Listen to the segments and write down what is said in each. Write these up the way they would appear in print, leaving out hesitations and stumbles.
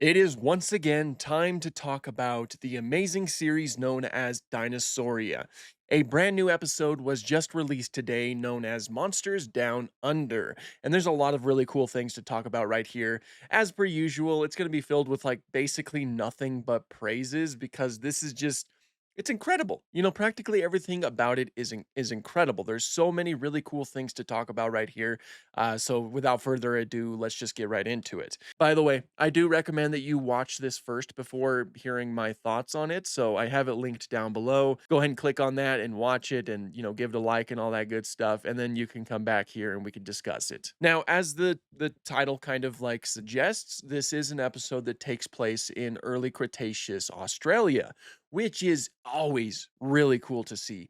It is once again time to talk about the amazing series known as Dinosauria. A brand new episode was just released today known as Monsters Down Under. And there's a lot of really cool things to talk about right here. As per usual, it's going to be filled with like basically nothing but praises because this is just it's incredible. Practically everything about it is incredible. There's so many really cool things to talk about right here. So without further ado, let's just get right into it. By the way, I do recommend that you watch this first before hearing my thoughts on it. So I have it linked down below. Go ahead and click on that and watch it and, give it a like and all that good stuff. And then you can come back here and we can discuss it. Now, as the title kind of like suggests, this is an episode that takes place in early Cretaceous Australia, which is always really cool to see.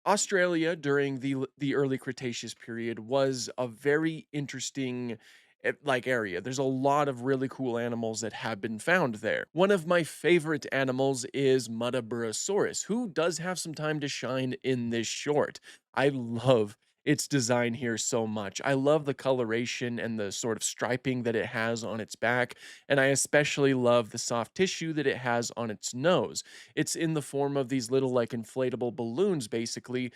Australia during the early Cretaceous period was a very interesting area. There's a lot of really cool animals that have been found there. One of my favorite animals is Muttaburrasaurus, who does have some time to shine in this short. I love its design here so much. I love the coloration and the sort of striping that it has on its back, and I especially love the soft tissue that it has on its nose. It's in the form of these little like inflatable balloons, basically,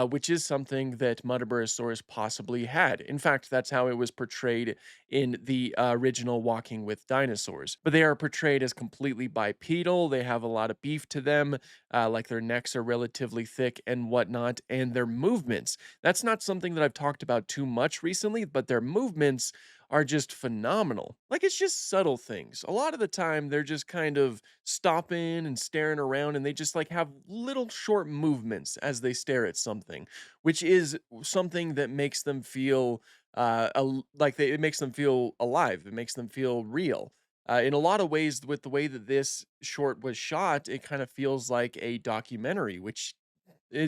which is something that Muttaburrasaurus possibly had. In fact, that's how it was portrayed in the original Walking with Dinosaurs. But they are portrayed as completely bipedal. They have a lot of beef to them, like their necks are relatively thick and whatnot, and their movements. That's not something that I've talked about too much recently, but their movements are just phenomenal. Like it's just subtle things. A lot of the time, they're just kind of stopping and staring around, and they just like have little short movements as they stare at something, which is something that makes them feel it makes them feel alive. It makes them feel real. In a lot of ways, with the way that this short was shot, it kind of feels like a documentary, which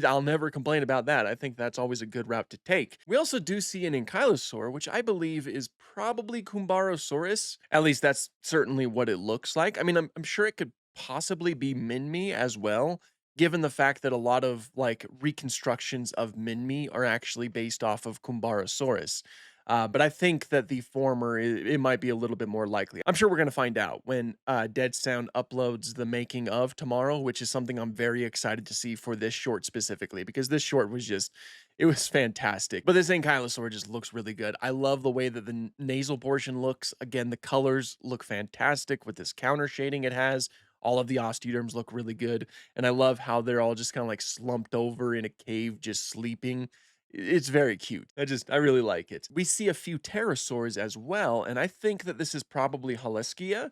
I'll never complain about that. I think that's always a good route to take. We also do see an ankylosaur, which I believe is probably Kumbarosaurus. At least that's certainly what it looks like. I mean, I'm sure it could possibly be Minmi as well, given the fact that a lot of like reconstructions of Minmi are actually based off of Kumbarosaurus. But I think that the former, it might be a little bit more likely. I'm sure we're going to find out when Dead Sound uploads the making of tomorrow, which is something I'm very excited to see for this short specifically, because this short was just, it was fantastic. But this ankylosaur just looks really good. I love the way that the nasal portion looks. Again, the colors look fantastic with this counter shading it has. All of the osteoderms look really good. And I love how they're all just kind of like slumped over in a cave, just sleeping. It's very cute. I really like it. We see a few pterosaurs as well, and I think that this is probably Haleskia,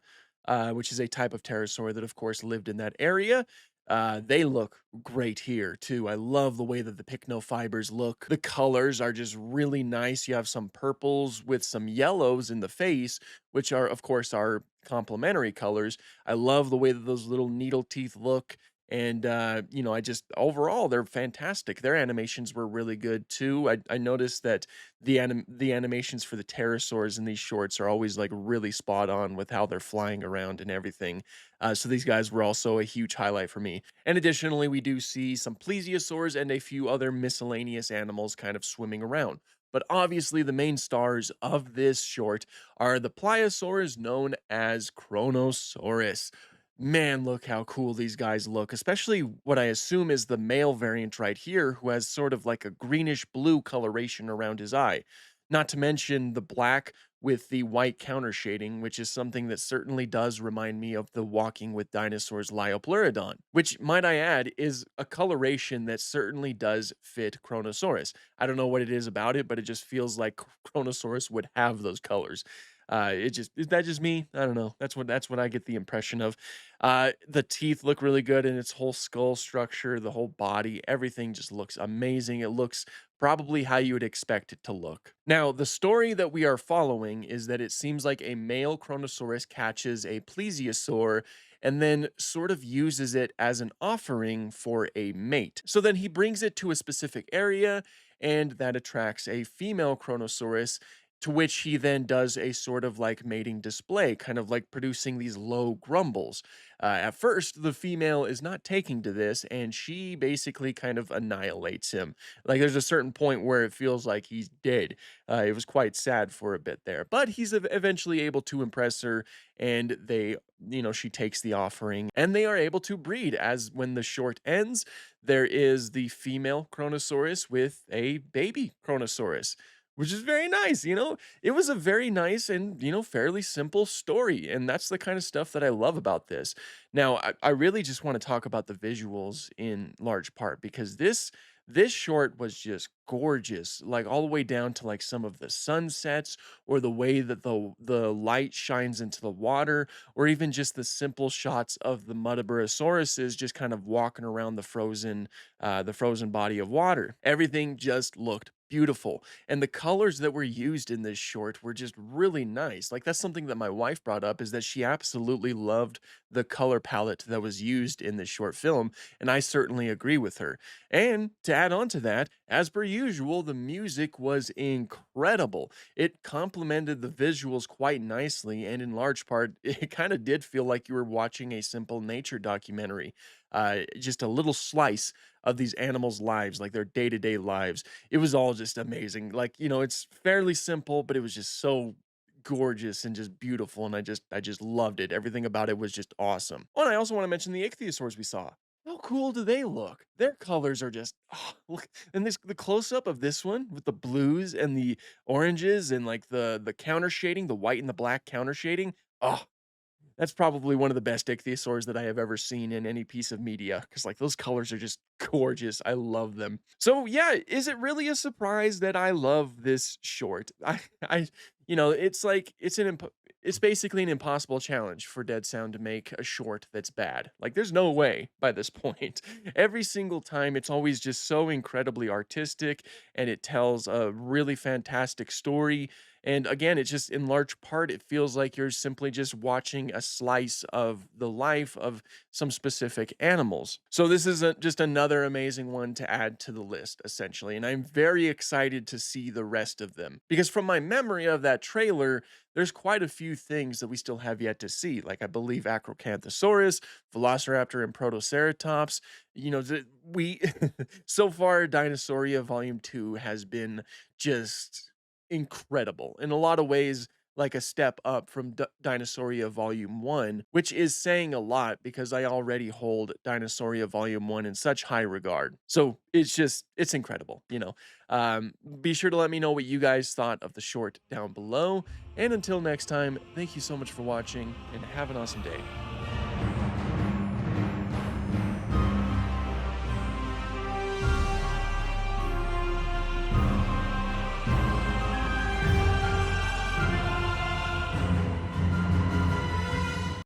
which is a type of pterosaur that, of course, lived in that area. They look great here too. I love the way that the pycnofibers look. The colors are just really nice. You have some purples with some yellows in the face, which are, of course, our complementary colors. I love the way that those little needle teeth look. And I just overall they're fantastic. Their animations were really good too. I noticed that the animations for the pterosaurs in these shorts are always like really spot on with how they're flying around and everything. So these guys were also a huge highlight for me. And additionally, we do see some plesiosaurs and a few other miscellaneous animals kind of swimming around. But obviously, the main stars of this short are the pliosaurs known as Chronosaurus. Man, look how cool these guys look, especially what I assume is the male variant right here, who has sort of like a greenish blue coloration around his eye. Not to mention the black with the white counter shading, which is something that certainly does remind me of the Walking with Dinosaurs Liopleurodon, which, might I add, is a coloration that certainly does fit Chronosaurus. I don't know what it is about it, but it just feels like Chronosaurus would have those colors. Is that just me? I don't know. That's what I get the impression of. The teeth look really good in its whole skull structure, the whole body, everything just looks amazing. It looks probably how you would expect it to look. Now, the story that we are following is that it seems like a male Chronosaurus catches a plesiosaur and then sort of uses it as an offering for a mate. So then he brings it to a specific area, and that attracts a female Chronosaurus. To which he then does a sort of like mating display, kind of like producing these low grumbles. At first, the female is not taking to this, and she basically kind of annihilates him. Like there's a certain point where it feels like he's dead. It was quite sad for a bit there, but he's eventually able to impress her, and she takes the offering, and they are able to breed. As when the short ends, there is the female Chronosaurus with a baby Chronosaurus, which is very nice. It was a very nice and, fairly simple story. And that's the kind of stuff that I love about this. Now, I really just want to talk about the visuals in large part because this short was just gorgeous, like all the way down to like some of the sunsets or the way that the light shines into the water, or even just the simple shots of the Muttaburrasauruses just kind of walking around the frozen body of water. Everything just looked beautiful, and the colors that were used in this short were just really nice. Like that's something that my wife brought up, is that she absolutely loved the color palette that was used in this short film, and I certainly agree with her. And to add on to that, as per usual, the music was incredible. It complemented the visuals quite nicely, and in large part, it kind of did feel like you were watching a simple nature documentary. Just a little slice of these animals' lives, like their day to day lives. It was all just amazing. Like, it's fairly simple, but it was just so gorgeous and just beautiful, and I just loved it. Everything about it was just awesome. Oh, and I also want to mention the ichthyosaurs we saw. How cool do they look? Their colors are just look, and the close up of this one with the blues and the oranges and like the counter shading, the white and the black counter shading. Oh, that's probably one of the best ichthyosaurs that I have ever seen in any piece of media, because like those colors are just gorgeous. I love them. So yeah, is it really a surprise that I love this short? It's like it's basically an impossible challenge for Dead Sound to make a short that's bad. Like there's no way by this point. Every single time it's always just so incredibly artistic, and it tells a really fantastic story. And again, it's just in large part, it feels like you're simply just watching a slice of the life of some specific animals. So this is just another amazing one to add to the list, essentially. And I'm very excited to see the rest of them, because from my memory of that trailer, there's quite a few things that we still have yet to see. Like I believe Acrocanthosaurus, Velociraptor, and Protoceratops. We so far, Dinosauria Volume 2 has been just incredible. In a lot of ways, like a step up from Dinosauria Volume 1, which is saying a lot because I already hold Dinosauria Volume 1 in such high regard. So it's incredible. Be sure to let me know what you guys thought of the short down below. And until next time, thank you so much for watching, and have an awesome day.